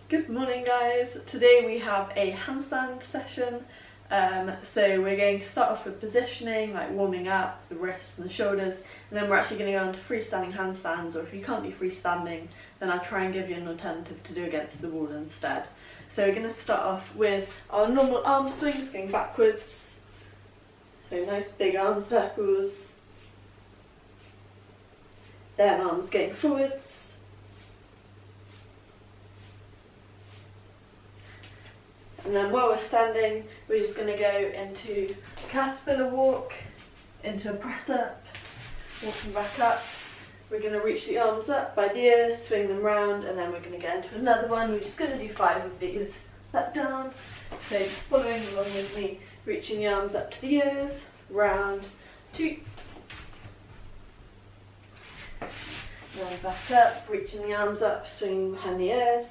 Good morning guys. Today we have a handstand session. So we're going to start off with positioning, like warming up the wrists and the shoulders, and then we're actually going to go on to freestanding handstands, or if you can't do freestanding then I'll try and give you an alternative to do against the wall instead. So we're going to start off with our normal arm swings going backwards. So nice big arm circles. Then arms going forwards. And then while we're standing, we're just going to go into a caterpillar walk, into a press up, walking back up. We're going to reach the arms up by the ears, swing them round, and then we're going to get into another one. We're just going to do 5 of these, back down. So just following along with me, reaching the arms up to the ears, round, 2. Then back up, reaching the arms up, swinging behind the ears,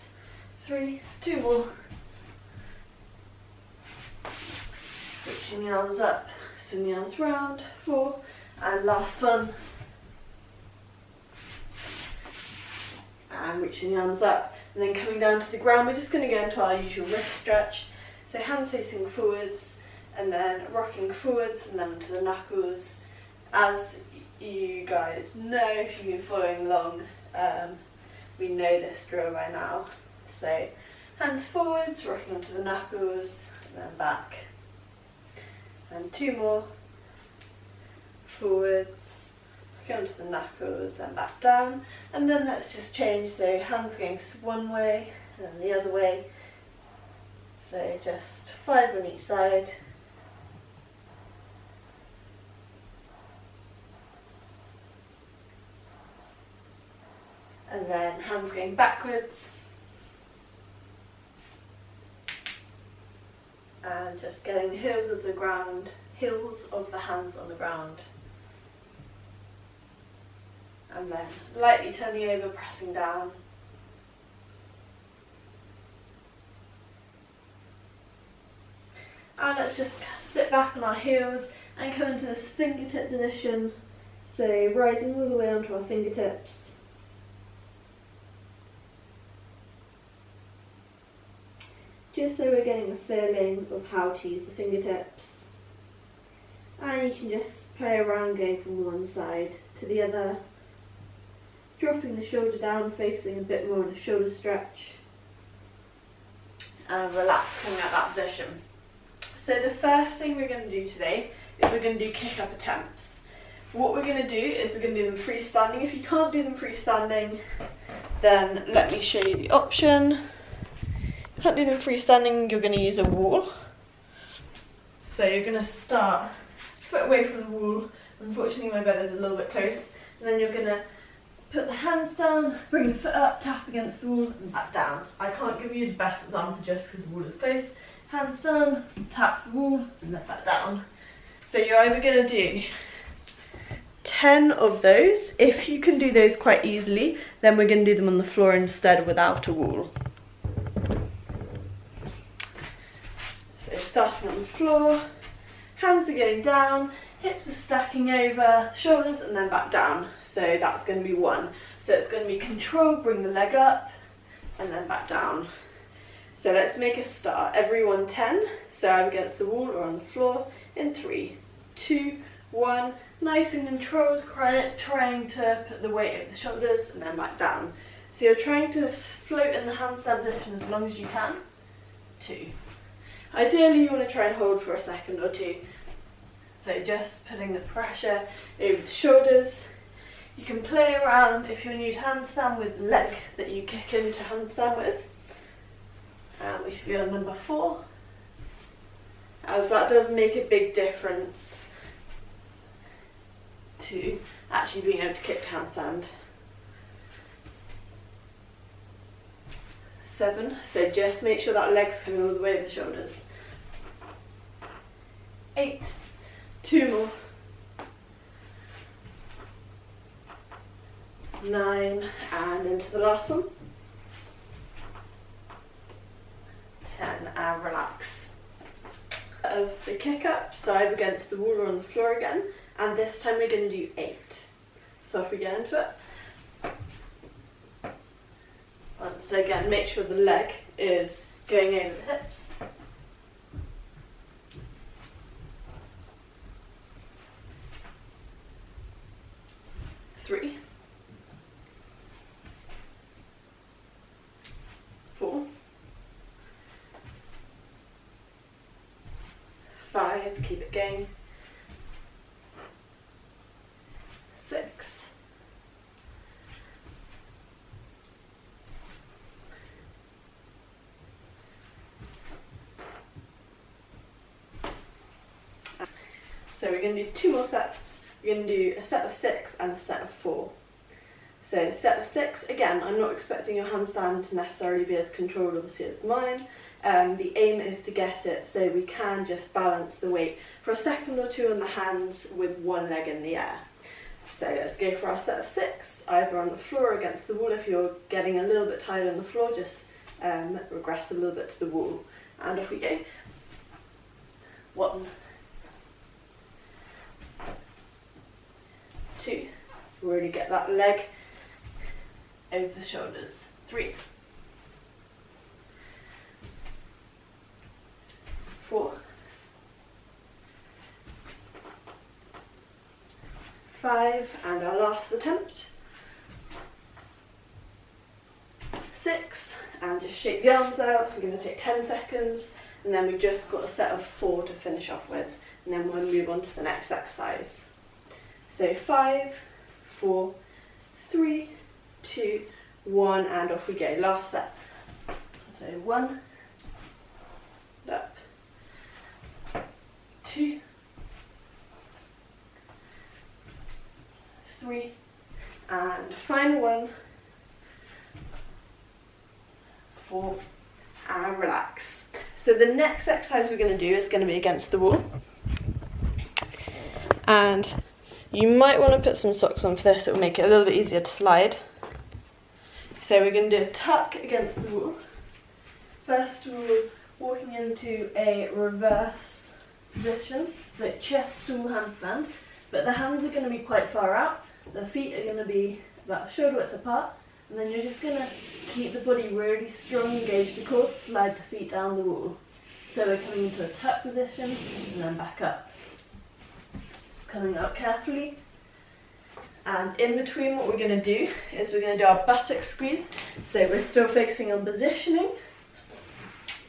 3, 2 more. Reaching the arms up, swing the arms round, 4, and last one. And reaching the arms up, and then coming down to the ground, we're just going to go into our usual wrist stretch. So hands facing forwards, and then rocking forwards, and then to the knuckles. As you guys know, if you've been following along, we know this drill by now. So hands forwards, rocking onto the knuckles, and then back. And 2 more, forwards, go onto the knuckles, then back down, and then let's just change, so hands going one way, and then the other way, so just 5 on each side. And then hands going backwards. And just getting the heels of the hands on the ground. And then lightly turning over, pressing down. And let's just sit back on our heels and come into this fingertip position. So rising all the way onto our fingertips. Just so we're getting a feeling of how to use the fingertips. And you can just play around going from one side to the other, dropping the shoulder down, focusing a bit more on a shoulder stretch, and relax coming out of that position. So the first thing we're going to do today is we're going to do kick-up attempts. What we're going to do is we're going to do them freestanding. If you can't do them freestanding, then let me show you the option. Can't do them freestanding, you're going to use a wall. So you're going to start foot away from the wall. Unfortunately my bed is a little bit close. And then you're going to put the hands down, bring the foot up, tap against the wall and back down. I can't give you the best example just because the wall is close. Hands down, tap the wall and then back down. So you're either going to do 10 of those. If you can do those quite easily, then we're going to do them on the floor instead without a wall. Starting on the floor, hands are going down, hips are stacking over, shoulders and then back down. So that's going to be 1. So it's going to be control, bring the leg up and then back down. So let's make a start. Everyone 10, so either against the wall or on the floor in 3, 2, 1. Nice and controlled, trying to put the weight over the shoulders and then back down. So you're trying to float in the handstand position as long as you can. 2. Ideally you want to try and hold for a second or 2. So just putting the pressure over the shoulders. You can play around if you're new to handstand with the leg that you kick into handstand with. And we should be on number 4, as that does make a big difference to actually being able to kick handstand. 7, so just make sure that leg's coming all the way over the shoulders. 8, 2 more. 9, and into the last one. 10, and relax. Of the kick-up, side against the wall or on the floor again, and this time we're going to do 8. So if we get into it, 1 So again, make sure the leg is going over the hips. 3, 4, 5, keep it going, 6, 7. So we're going to do 2 more sets. We're going to do a set of 6 and a set of 4. So set of 6, again, I'm not expecting your handstand to necessarily be as controlled obviously as mine. The aim is to get it so we can just balance the weight for a second or two on the hands with one leg in the air. So let's go for our set of 6, either on the floor or against the wall. If you're getting a little bit tired on the floor, just regress a little bit to the wall. And off we go. 1, 2, really get that leg over the shoulders. 3, 4, 5, and our last attempt. 6, and just shake the arms out. We're going to take 10 seconds, and then we've just got a set of 4 to finish off with, and then we'll move on to the next exercise. So 5, 4, 3, 2, 1, and off we go. Last set. So 1, up, 2, 3, and final one, 4, and relax. So the next exercise we're going to do is going to be against the wall, and you might want to put some socks on for this, it will make it a little bit easier to slide. So we're going to do a tuck against the wall. First we're walking into a reverse position, so chest to handstand, but the hands are going to be quite far out, the feet are going to be about shoulder width apart, and then you're just going to keep the body really strong, engage the core, slide the feet down the wall. So we're coming into a tuck position and then back up. Coming up carefully, and in between what we're going to do is we're going to do our buttock squeeze. So we're still focusing on positioning,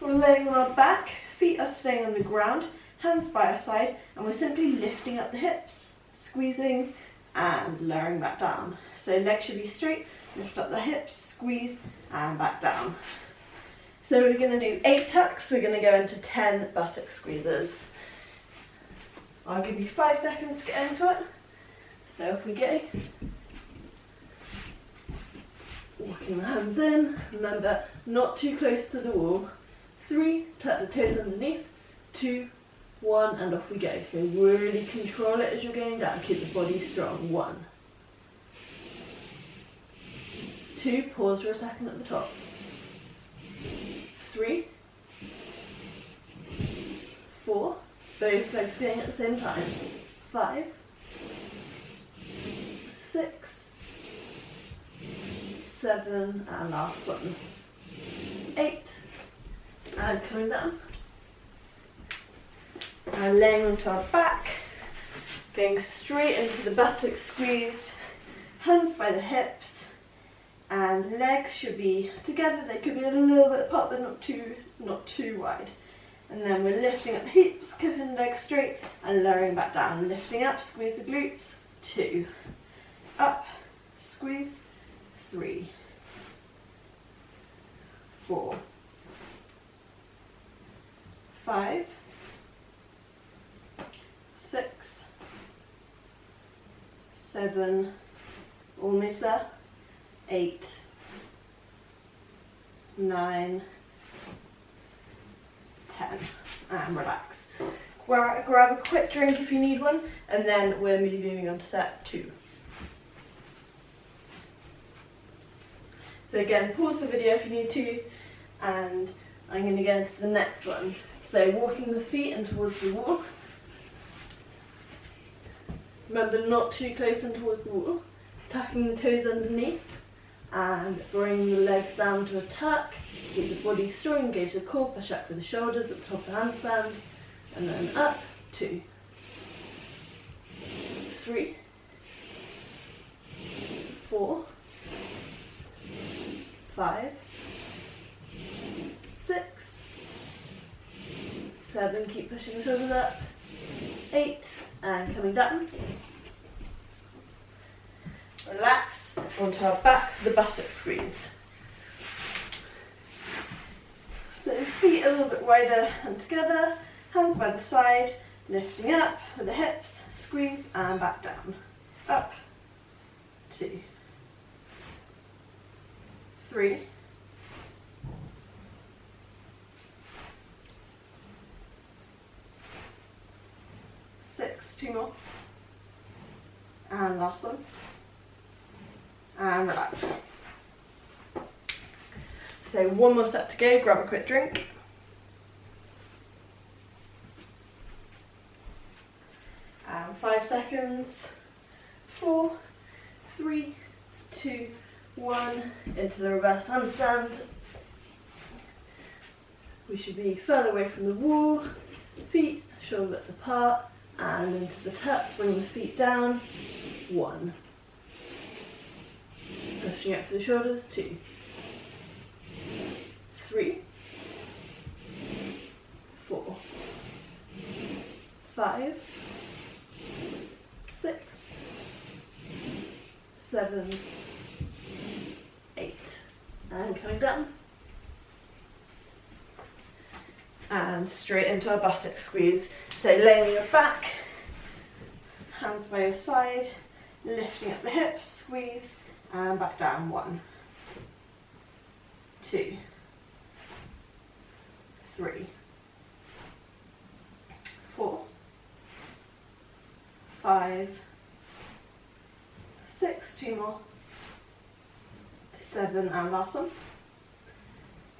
we're laying on our back, feet are staying on the ground, hands by our side, and we're simply lifting up the hips, squeezing and lowering back down. So legs should be straight, lift up the hips, squeeze and back down. So we're going to do 8 tucks, we're going to go into 10 buttock squeezes. I'll give you 5 seconds to get into it. So off we go. Walking the hands in. Remember, not too close to the wall. 3, tuck the toes underneath. 2, 1, and off we go. So really control it as you're going down. Keep the body strong. 1, 2, pause for a second at the top. 3, 4, both legs going at the same time. 5, 6, 7, and last one. 8, and coming down. And laying onto our back, going straight into the buttock squeeze, hands by the hips, and legs should be together. They could be a little bit apart, but not too wide. And then we're lifting up the hips, keeping the legs straight, and lowering back down. Lifting up, squeeze the glutes. 2, up, squeeze. 3, 4, 5, 6, 7, almost there. 8, 9, 10, and relax. Grab a quick drink if you need one, and then we're moving on to set 2. So again, pause the video if you need to, and I'm going to go into the next one. So walking the feet in towards the wall. Remember, not too close in towards the wall. Tucking the toes underneath. and bring the legs down to a tuck. Keep the body strong, engage the core, push up through the shoulders at the top of the handstand, and then up, 2, 3, 4, 5, 6, 7, keep pushing the shoulders up, 8, and coming down. Relax onto our back for the buttock squeeze. So feet a little bit wider and together, hands by the side, lifting up with the hips, squeeze and back down. Up, 2, 3, 6, 2 more, and last one, and relax. So one more set to go, grab a quick drink. And 5 seconds, 4, 3, 2, 1, into the reverse handstand. We should be further away from the wall, feet shoulder width apart, and into the tuck, bring the feet down, 1. Pushing up through the shoulders, 2, 3, 4, 5, 6, 7, 8, and coming down. And straight into our buttock squeeze. So laying your back, hands by your side, lifting up the hips, squeeze, and back down. 1, 2, 3, 4, 5, 6, 2 more, 7, and last one,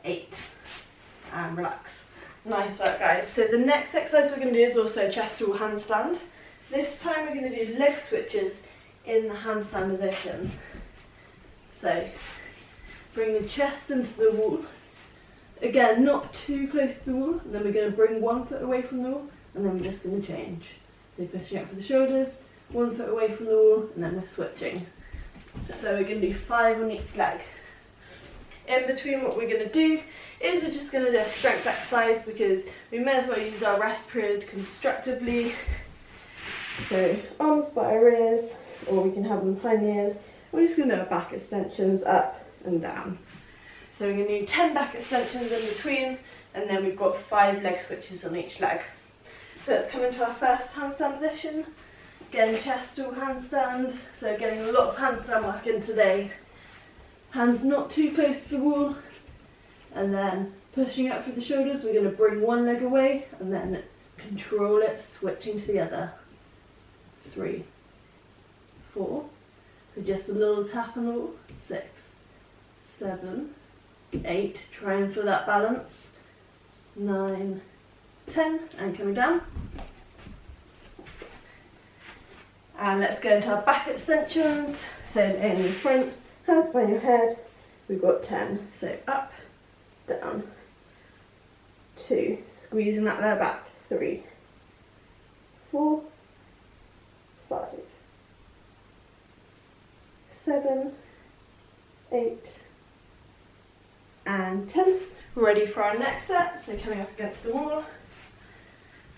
8, and relax. Nice work, guys. So the next exercise we're going to do is also a chest to wall handstand. This time we're going to do leg switches in the handstand position. So bring the chest into the wall. Again, not too close to the wall. And then we're going to bring 1 foot away from the wall, and then we're just going to change. So pushing up for the shoulders, 1 foot away from the wall, and then we're switching. So we're going to do 5 on each leg. In between, what we're going to do is we're just going to do a strength exercise, because we may as well use our rest period constructively. So arms by our ears, or we can have them behind the ears. We're just going to do back extensions up and down. So we're going to do 10 back extensions in between, and then we've got 5 leg switches on each leg. Let's come into our first handstand position. Again, chest to wall handstand. So getting a lot of handstand work in today. Hands not too close to the wall, and then pushing up through the shoulders. We're going to bring 1 leg away and then control it, switching to the other. 3, 4, so just a little tap on the wall. 6, 7, 8, try and feel that balance. 9, 10, and coming down. And let's go into our back extensions. So in the front, hands behind your head, we've got 10. So up, down, 2, squeezing that lower back, 3, 4, 5, 7, 8, and 10. Ready for our next set. So coming up against the wall,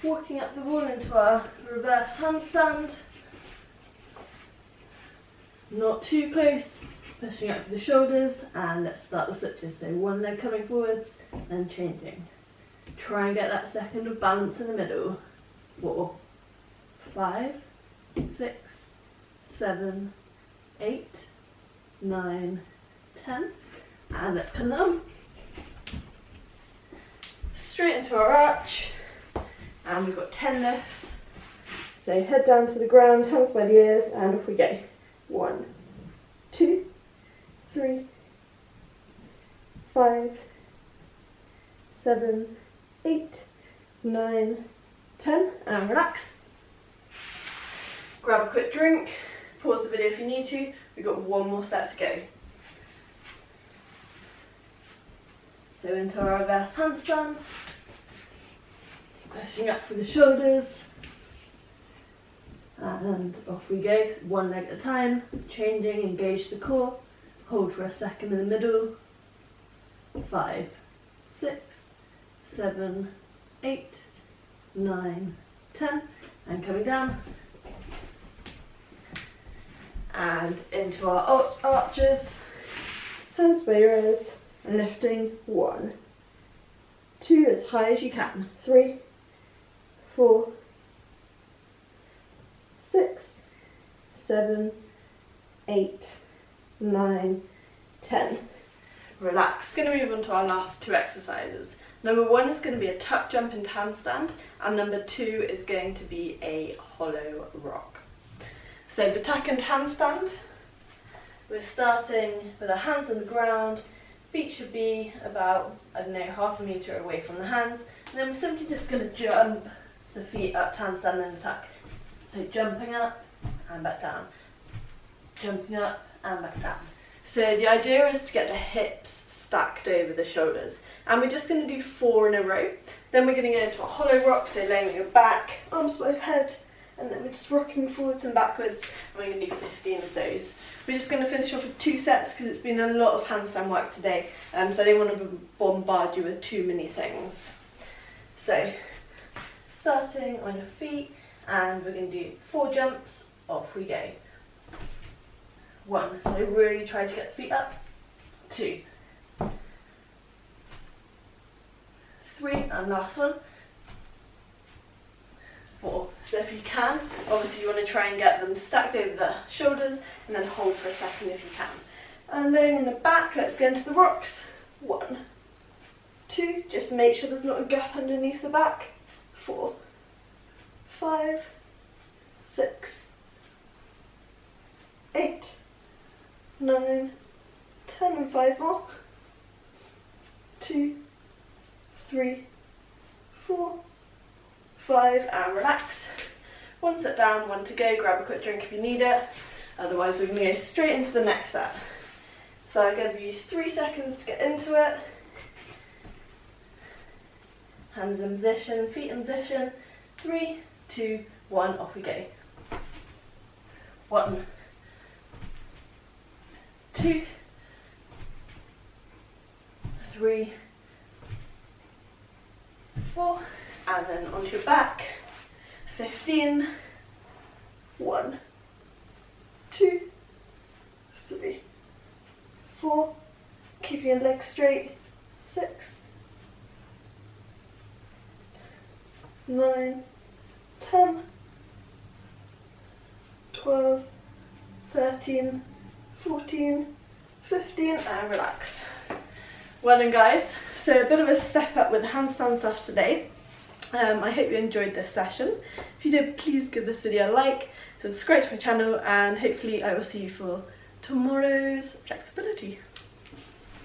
walking up the wall into our reverse handstand. Not too close, pushing up for the shoulders, and let's start the switches. So 1 leg coming forwards, then changing. Try and get that second of balance in the middle. 4, 5, 6, 7, 8, 9, 10, and let's come down. Straight into our arch, and we've got 10 lifts. So head down to the ground, hands by the ears, and off we go. 1, 2, 3, 5, 7, 8, 9, 10, and relax. Grab a quick drink, pause the video if you need to. We've got 1 more set to go. So into our reverse handstand, pushing up through the shoulders, and off we go, one leg at a time, changing, engage the core, hold for a second in the middle, 5, 6, 7, 8, 9, 10, and coming down, and into our arches, hands by your ears, and lifting, 1, 2, as high as you can, 3, 4, 6, 7, 8, 9, 10. Relax. Going to move on to our last two exercises. Number 1 is going to be a tuck jump into handstand, and number 2 is going to be a hollow rock. So the tuck and handstand, we're starting with our hands on the ground, feet should be about, I don't know, half a metre away from the hands, and then we're simply just going to jump the feet up to handstand and a tuck. So jumping up and back down, jumping up and back down. So the idea is to get the hips stacked over the shoulders, and we're just going to do 4 in a row. Then we're going to go into a hollow rock, so laying your back, arms by your head, and then we're just rocking forwards and backwards, and we're going to do 15 of those. We're just going to finish off with 2 sets because it's been a lot of handstand work today, so I don't want to bombard you with too many things. So starting on your feet, and we're going to do 4 jumps, off we go. 1, so really try to get the feet up. 2, 3, and last one. 4. So if you can, obviously you want to try and get them stacked over the shoulders and then hold for a second if you can. And laying on the back, let's get into the rocks. 1, 2, just make sure there's not a gap underneath the back. 4, 5, 6, 8, 9, 10, and 5 more. 2, 3, 4, 5, and relax. 1 set down, 1 to go. Grab a quick drink if you need it. Otherwise, we're going to go straight into the next set. So I'm going to use 3 seconds to get into it. Hands in position, feet in position. 3, 2, 1, off we go. 1, 2, 3, 4, and then onto your back. 15, 1, 2, 3, 4, keep your legs straight. 6, 9, 10, 12, 13, 14, 15, and relax. Well done, guys. So a bit of a step up with the handstand stuff today. I hope you enjoyed this session. If you did, please give this video a like, subscribe to my channel, and hopefully I will see you for tomorrow's flexibility.